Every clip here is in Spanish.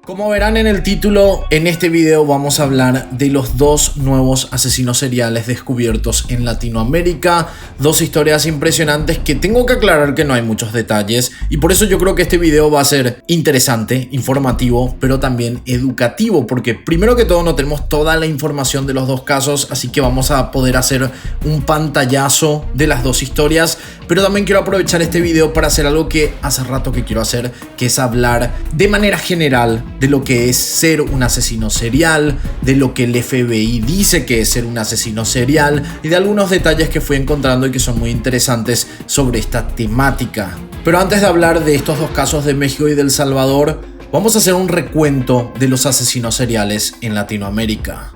Como verán en el título, en este video vamos a hablar de los dos nuevos asesinos seriales descubiertos en Latinoamérica. Dos historias impresionantes que tengo que aclarar que no hay muchos detalles y por eso yo creo que este video va a ser interesante, informativo, pero también educativo, porque primero que todo no tenemos toda la información de los dos casos, así que vamos a poder hacer un pantallazo de las dos historias, pero también quiero aprovechar este video para hacer algo que hace rato que quiero hacer, que es hablar de manera general de lo que es ser un asesino serial, de lo que el FBI dice que es ser un asesino serial y de algunos detalles que fui encontrando y que son muy interesantes sobre esta temática. Pero antes de hablar de estos dos casos de México y de El Salvador, vamos a hacer un recuento de los asesinos seriales en Latinoamérica.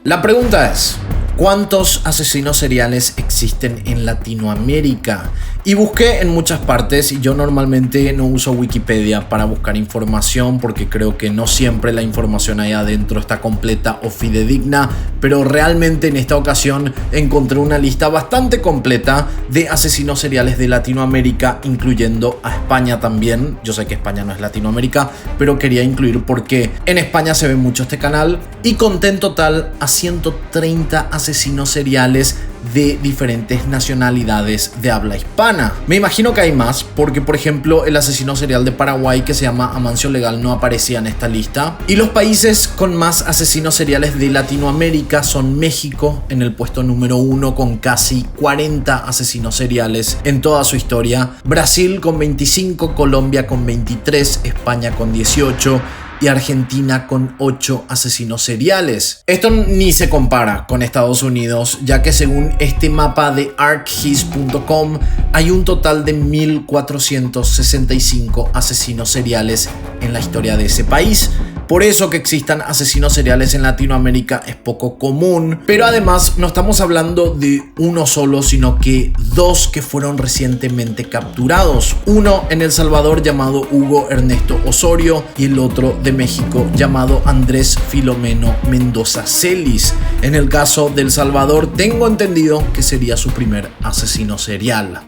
La pregunta es: ¿cuántos asesinos seriales existen en Latinoamérica? Y busqué en muchas partes, y yo normalmente no uso Wikipedia para buscar información porque creo que no siempre la información ahí adentro está completa o fidedigna, pero realmente en esta ocasión encontré una lista bastante completa de asesinos seriales de Latinoamérica, incluyendo a España también. Yo sé que España no es Latinoamérica, pero quería incluir porque en España se ve mucho este canal, y conté en total a 130 asesinos seriales de diferentes nacionalidades de habla hispana. Me imagino que hay más porque, por ejemplo, el asesino serial de Paraguay que se llama Amancio Legal no aparecía en esta lista. Y los países con más asesinos seriales de Latinoamérica son México en el puesto número 1 con casi 40 asesinos seriales en toda su historia, Brasil con 25, Colombia con 23, España con 18 y Argentina con 8 asesinos seriales. Esto ni se compara con Estados Unidos, ya que según este mapa de archhis.com hay un total de 1465 asesinos seriales en la historia de ese país. Por eso que existan asesinos seriales en Latinoamérica es poco común, pero además no estamos hablando de uno solo, sino que dos que fueron recientemente capturados. Uno en El Salvador llamado Hugo Ernesto Osorio y el otro de México llamado Andrés Filomeno Mendoza Celis. En el caso de El Salvador tengo entendido que sería su primer asesino serial.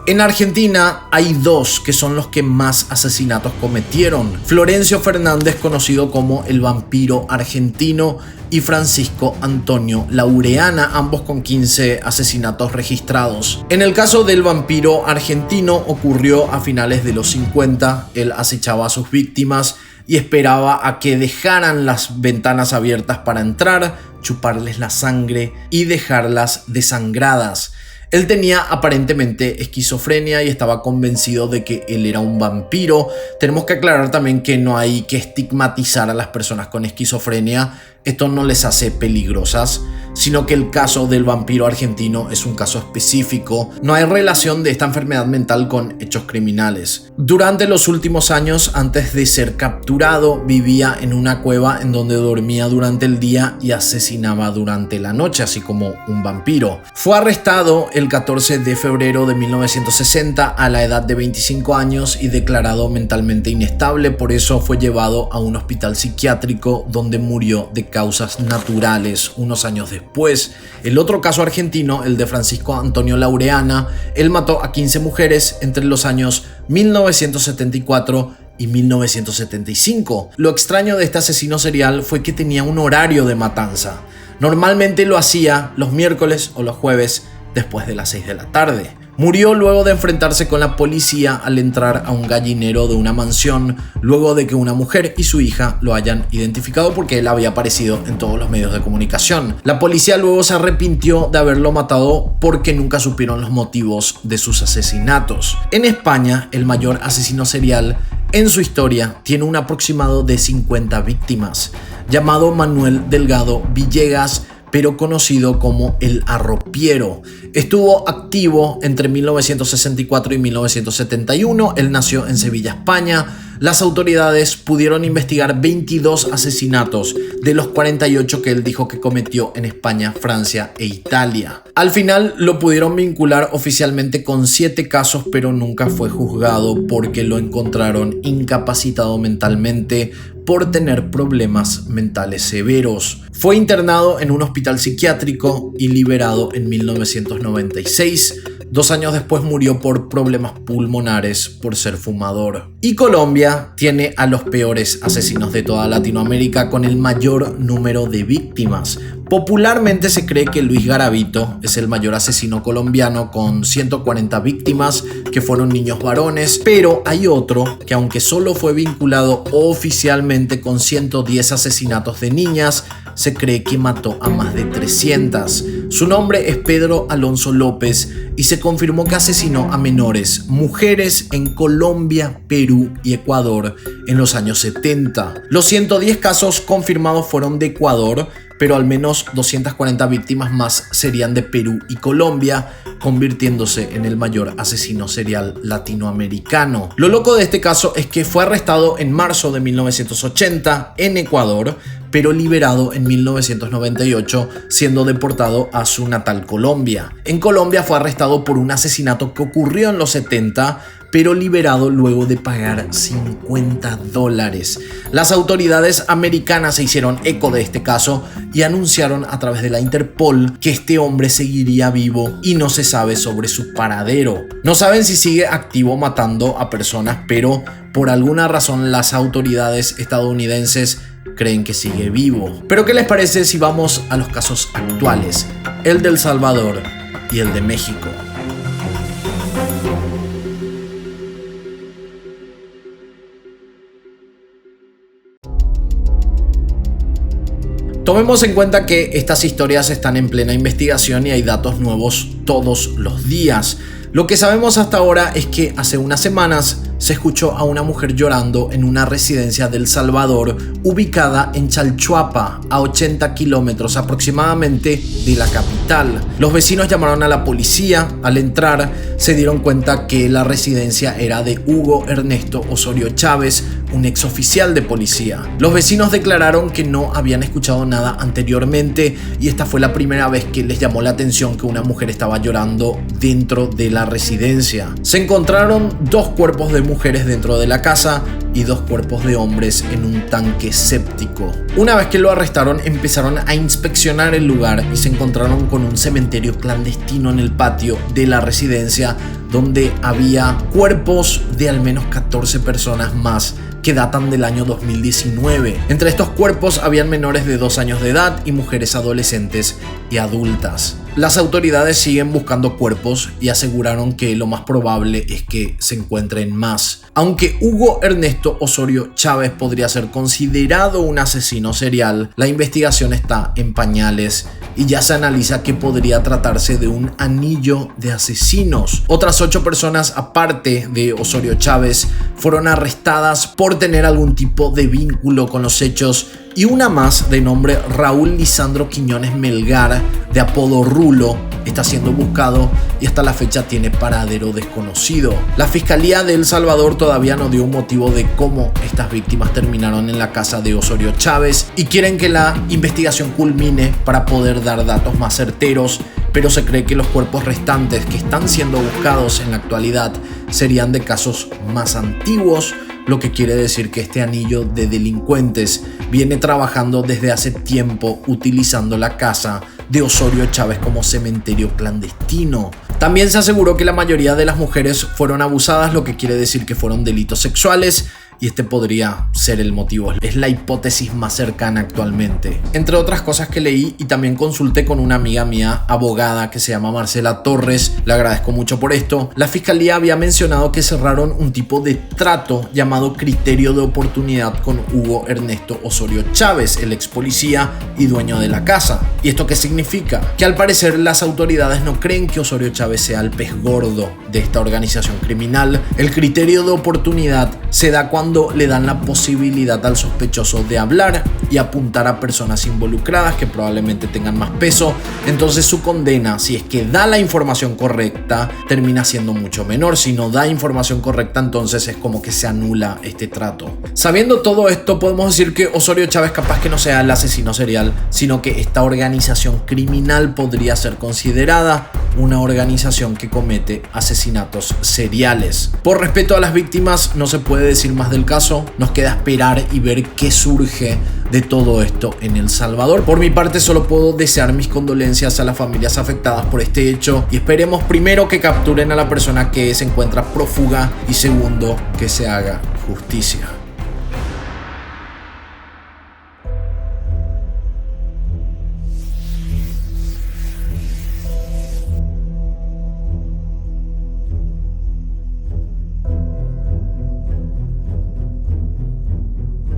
En Argentina hay dos que son los que más asesinatos cometieron: Florencio Fernández, conocido como el vampiro argentino, y Francisco Antonio Laureana, ambos con 15 asesinatos registrados. En el caso del vampiro argentino ocurrió a finales de los 50, él acechaba a sus víctimas y esperaba a que dejaran las ventanas abiertas para entrar, chuparles la sangre y dejarlas desangradas. Él tenía aparentemente esquizofrenia y estaba convencido de que él era un vampiro. Tenemos que aclarar también que no hay que estigmatizar a las personas con esquizofrenia. Esto no les hace peligrosas, sino que el caso del vampiro argentino es un caso específico. No hay relación de esta enfermedad mental con hechos criminales. Durante los últimos años, antes de ser capturado, vivía en una cueva en donde dormía durante el día y asesinaba durante la noche, así como un vampiro. Fue arrestado el 14 de febrero de 1960 a la edad de 25 años y declarado mentalmente inestable. Por eso fue llevado a un hospital psiquiátrico donde murió de causas naturales unos años después. El otro caso argentino, el de Francisco Antonio Laureana, él mató a 15 mujeres entre los años 1974 y 1975. Lo extraño de este asesino serial fue que tenía un horario de matanza. Normalmente lo hacía los miércoles o los jueves después de las 6 de la tarde. Murió luego de enfrentarse con la policía al entrar a un gallinero de una mansión, luego de que una mujer y su hija lo hayan identificado porque él había aparecido en todos los medios de comunicación. La policía luego se arrepintió de haberlo matado porque nunca supieron los motivos de sus asesinatos. En España, el mayor asesino serial en su historia tiene un aproximado de 50 víctimas, llamado Manuel Delgado Villegas, pero conocido como el Arropiero. Estuvo activo entre 1964 y 1971. Él nació en Sevilla, España. las autoridades pudieron investigar 22 asesinatos de los 48 que él dijo que cometió en España, Francia e Italia. Al final lo pudieron vincular oficialmente con 7 casos, pero nunca fue juzgado porque lo encontraron incapacitado mentalmente por tener problemas mentales severos. Fue internado en un hospital psiquiátrico y liberado en 1996. 2 años después murió por problemas pulmonares por ser fumador. Y Colombia tiene a los peores asesinos de toda Latinoamérica con el mayor número de víctimas. Popularmente se cree que Luis Garavito es el mayor asesino colombiano con 140 víctimas que fueron niños varones, pero hay otro que, aunque solo fue vinculado oficialmente con 110 asesinatos de niñas, se cree que mató a más de 300. Su nombre es Pedro Alonso López y se confirmó que asesinó a menores, mujeres en Colombia, Perú y Ecuador en los años 70. Los 110 casos confirmados fueron de Ecuador, pero al menos 240 víctimas más serían de Perú y Colombia, convirtiéndose en el mayor asesino serial latinoamericano. Lo loco de este caso es que fue arrestado en marzo de 1980 en Ecuador, pero liberado en 1998, siendo deportado a su natal Colombia. En Colombia fue arrestado por un asesinato que ocurrió en los 70, pero liberado luego de pagar $50. Las autoridades americanas se hicieron eco de este caso y anunciaron a través de la Interpol que este hombre seguiría vivo y no se sabe sobre su paradero. No saben si sigue activo matando a personas, pero por alguna razón las autoridades estadounidenses creen que sigue vivo. Pero ¿qué les parece si vamos a los casos actuales? El de El Salvador y el de México. Tomemos en cuenta que estas historias están en plena investigación y hay datos nuevos todos los días. Lo que sabemos hasta ahora es que hace unas semanas se escuchó a una mujer llorando en una residencia de El Salvador ubicada en Chalchuapa, a 80 kilómetros aproximadamente de la capital. Los vecinos llamaron a la policía. Al entrar se dieron cuenta que la residencia era de Hugo Ernesto Osorio Chávez, un exoficial de policía. Los vecinos declararon que no habían escuchado nada anteriormente y esta fue la primera vez que les llamó la atención que una mujer estaba llorando dentro de la residencia. Se encontraron 2 cuerpos de mujeres dentro de la casa y 2 cuerpos de hombres en un tanque séptico. Una vez que lo arrestaron, empezaron a inspeccionar el lugar y se encontraron con un cementerio clandestino en el patio de la residencia, donde había cuerpos de al menos 14 personas más que datan del año 2019. Entre estos cuerpos habían menores de 2 años de edad y mujeres adolescentes y adultas. Las autoridades siguen buscando cuerpos y aseguraron que lo más probable es que se encuentren más. Aunque Hugo Ernesto Osorio Chávez podría ser considerado un asesino serial, la investigación está en pañales y ya se analiza que podría tratarse de un anillo de asesinos. Otras 8 personas aparte de Osorio Chávez fueron arrestadas por tener algún tipo de vínculo con los hechos, y una más de nombre Raúl Lisandro Quiñones Melgar, de apodo Rulo, está siendo buscado y hasta la fecha tiene paradero desconocido. La Fiscalía de El Salvador todavía no dio un motivo de cómo estas víctimas terminaron en la casa de Osorio Chávez y quieren que la investigación culmine para poder dar datos más certeros, pero se cree que los cuerpos restantes que están siendo buscados en la actualidad serían de casos más antiguos, lo que quiere decir que este anillo de delincuentes viene trabajando desde hace tiempo utilizando la casa de Osorio Chávez como cementerio clandestino. También se aseguró que la mayoría de las mujeres fueron abusadas, lo que quiere decir que fueron delitos sexuales, y este podría ser el motivo. Es la hipótesis más cercana actualmente. Entre otras cosas que leí y también consulté con una amiga mía, abogada, que se llama Marcela Torres, le agradezco mucho por esto, la fiscalía había mencionado que cerraron un tipo de trato llamado criterio de oportunidad con Hugo Ernesto Osorio Chávez, el ex policía y dueño de la casa. ¿Y esto qué significa? Que al parecer las autoridades no creen que Osorio Chávez sea el pez gordo de esta organización criminal. El criterio de oportunidad se da cuando le dan la posibilidad al sospechoso de hablar y apuntar a personas involucradas que probablemente tengan más peso. Entonces su condena, si es que da la información correcta, termina siendo mucho menor. Si no da información correcta, entonces es como que se anula este trato. Sabiendo todo esto, podemos decir que Osorio Chávez capaz que no sea el asesino serial, sino que esta organización criminal podría ser considerada una organización que comete asesinatos seriales. Por respeto a las víctimas, no se puede decir más del caso. Nos queda esperar y ver qué surge de todo esto en El Salvador. Por mi parte, solo puedo desear mis condolencias a las familias afectadas por este hecho y esperemos primero que capturen a la persona que se encuentra prófuga y segundo que se haga justicia.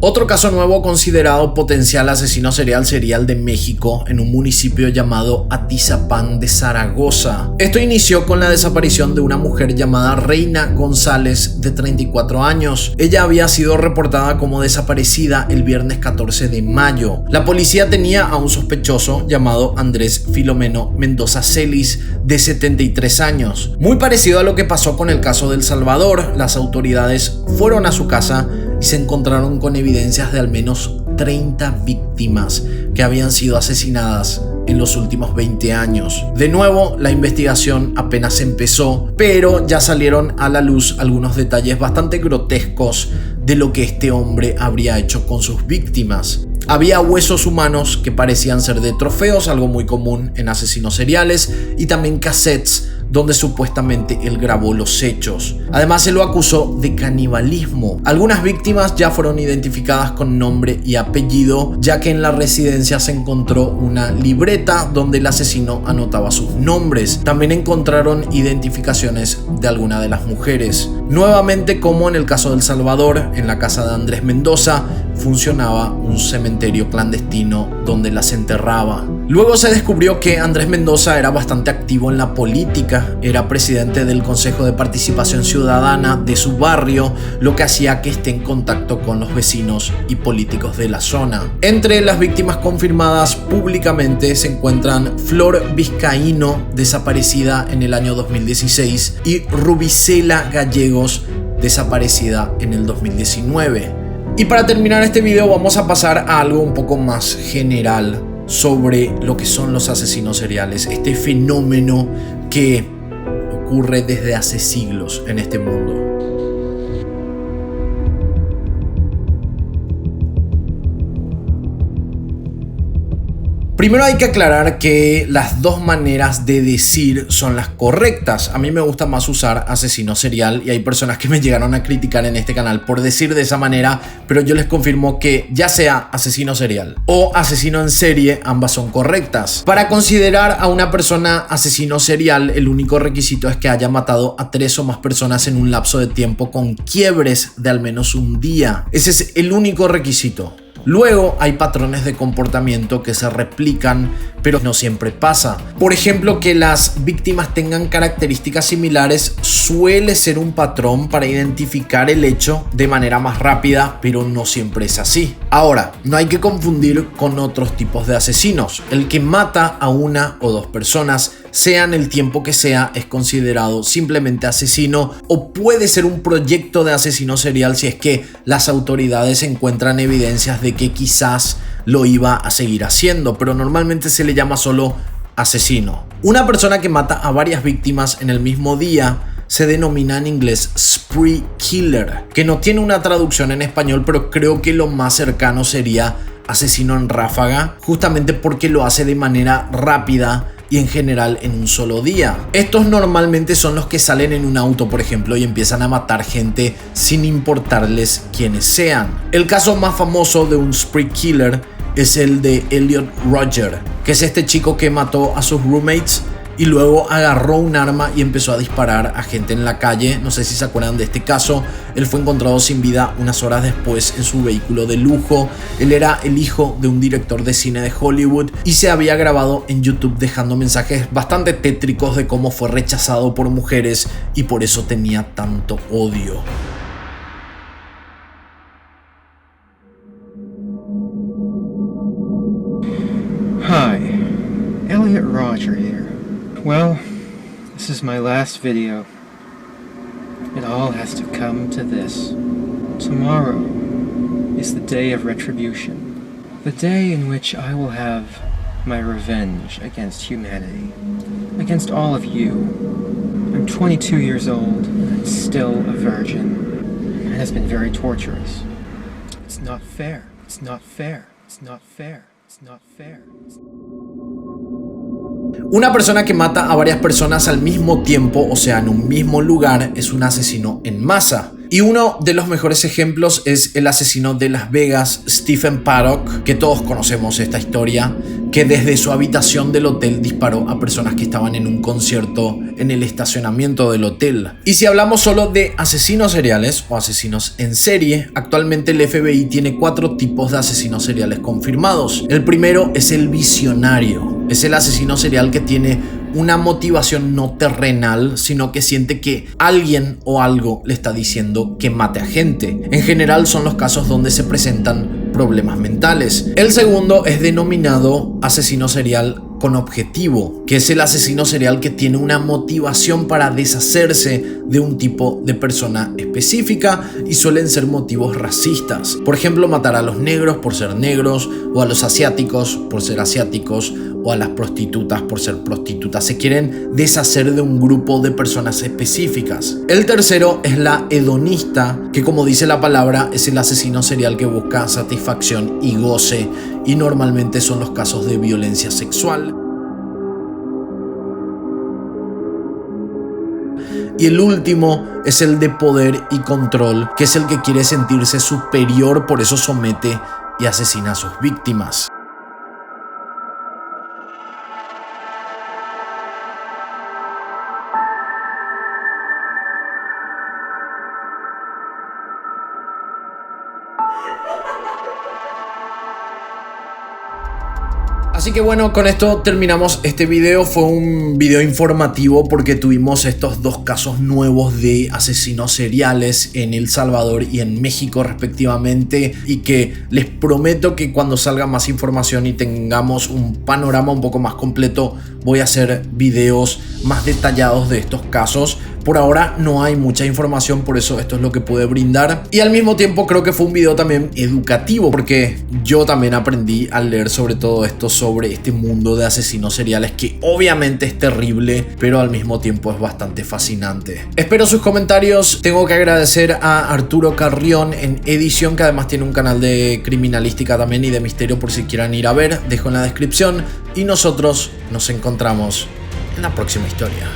Otro caso nuevo considerado potencial asesino serial sería el de México, en un municipio llamado Atizapán de Zaragoza. Esto inició con la desaparición de una mujer llamada Reina González, de 34 años. Ella había sido reportada como desaparecida el viernes 14 de mayo. La policía tenía a un sospechoso llamado Andrés Filomeno Mendoza Celis, de 73 años. Muy parecido a lo que pasó con el caso de El Salvador, las autoridades fueron a su casa y se encontraron con evidencias de al menos 30 víctimas que habían sido asesinadas en los últimos 20 años. De nuevo, la investigación apenas empezó, pero ya salieron a la luz algunos detalles bastante grotescos de lo que este hombre habría hecho con sus víctimas. Había huesos humanos que parecían ser de trofeos, algo muy común en asesinos seriales, y también cassettes donde supuestamente él grabó los hechos. Además, se lo acusó de canibalismo. Algunas víctimas ya fueron identificadas con nombre y apellido, ya que en la residencia se encontró una libreta donde el asesino anotaba sus nombres. También encontraron identificaciones de alguna de las mujeres. Nuevamente, como en el caso de El Salvador, en la casa de Andrés Mendoza funcionaba un cementerio clandestino donde las enterraba. Luego se descubrió que Andrés Mendoza era bastante activo en la política, era presidente del Consejo de Participación Ciudadana de su barrio, lo que hacía que esté en contacto con los vecinos y políticos de la zona. Entre las víctimas confirmadas públicamente se encuentran Flor Vizcaíno, desaparecida en el año 2016, y Rubicela Gallegos, desaparecida en el 2019. Y para terminar este video vamos a pasar a algo un poco más general sobre lo que son los asesinos seriales, este fenómeno que ocurre desde hace siglos en este mundo. Primero hay que aclarar que las dos maneras de decir son las correctas. A mí me gusta más usar asesino serial y hay personas que me llegaron a criticar en este canal por decir de esa manera, pero yo les confirmo que ya sea asesino serial o asesino en serie, ambas son correctas. Para considerar a una persona asesino serial, el único requisito es que haya matado a 3 o más personas en un lapso de tiempo con quiebres de al menos un día. Ese es el único requisito. Luego hay patrones de comportamiento que se replican, pero no siempre pasa. Por ejemplo, que las víctimas tengan características similares suele ser un patrón para identificar el hecho de manera más rápida, pero no siempre es así. Ahora, no hay que confundir con otros tipos de asesinos. El que mata a 1 o 2 personas, sean el tiempo que sea, es considerado simplemente asesino, o puede ser un proyecto de asesino serial si es que las autoridades encuentran evidencias de que quizás lo iba a seguir haciendo, pero normalmente se le llama solo asesino. Una persona que mata a varias víctimas en el mismo día se denomina en inglés spree killer, que no tiene una traducción en español, pero creo que lo más cercano sería asesino en ráfaga, justamente porque lo hace de manera rápida y en general en un solo día. Estos normalmente son los que salen en un auto, por ejemplo, y empiezan a matar gente sin importarles quiénes sean. El caso más famoso de un spree killer es el de Elliot Rodger, que es este chico que mató a sus roommates y luego agarró un arma y empezó a disparar a gente en la calle. No sé si se acuerdan de este caso. Él fue encontrado sin vida unas horas después en su vehículo de lujo. Él era el hijo de un director de cine de Hollywood y se había grabado en YouTube dejando mensajes bastante tétricos de cómo fue rechazado por mujeres y por eso tenía tanto odio. Hi, Elliot Rodger here. Well, this is my last video. It all has to come to this. Tomorrow is the day of retribution. The day in which I will have my revenge against humanity. Against all of you. I'm 22 years old, and I'm still a virgin. It has been very torturous. It's not fair. It's not fair. It's not fair. It's not fair. Una persona que mata a varias personas al mismo tiempo, o sea, en un mismo lugar, es un asesino en masa. Y uno de los mejores ejemplos es el asesino de Las Vegas, Stephen Paddock, que todos conocemos esta historia, que desde su habitación del hotel disparó a personas que estaban en un concierto en el estacionamiento del hotel. Y si hablamos solo de asesinos seriales o asesinos en serie, actualmente el FBI tiene 4 tipos de asesinos seriales confirmados. El primero es el visionario. Es el asesino serial que tiene una motivación no terrenal, sino que siente que alguien o algo le está diciendo que mate a gente. En general son los casos donde se presentan problemas mentales. El segundo es denominado asesino serial con objetivo, que es el asesino serial que tiene una motivación para deshacerse de un tipo de persona específica y suelen ser motivos racistas. Por ejemplo, matar a los negros por ser negros, o a los asiáticos por ser asiáticos, o a las prostitutas por ser prostitutas. Se quieren deshacer de un grupo de personas específicas. El tercero es la hedonista, que como dice la palabra es el asesino serial que busca satisfacción y goce, y normalmente son los casos de violencia sexual. Y el último es el de poder y control, que es el que quiere sentirse superior, por eso somete y asesina a sus víctimas. Así que bueno, con esto terminamos este video. Fue un video informativo porque tuvimos estos 2 casos nuevos de asesinos seriales en El Salvador y en México respectivamente, y que les prometo que cuando salga más información y tengamos un panorama un poco más completo, voy a hacer videos más detallados de estos casos. Por ahora no hay mucha información, por eso esto es lo que pude brindar. Y al mismo tiempo creo que fue un video también educativo, porque yo también aprendí a leer sobre todo esto, sobre este mundo de asesinos seriales, que obviamente es terrible, pero al mismo tiempo es bastante fascinante. Espero sus comentarios. Tengo que agradecer a Arturo Carrión en edición, que además tiene un canal de criminalística también y de misterio, por si quieran ir a ver. Dejo en la descripción. Y nosotros nos encontramos en la próxima historia.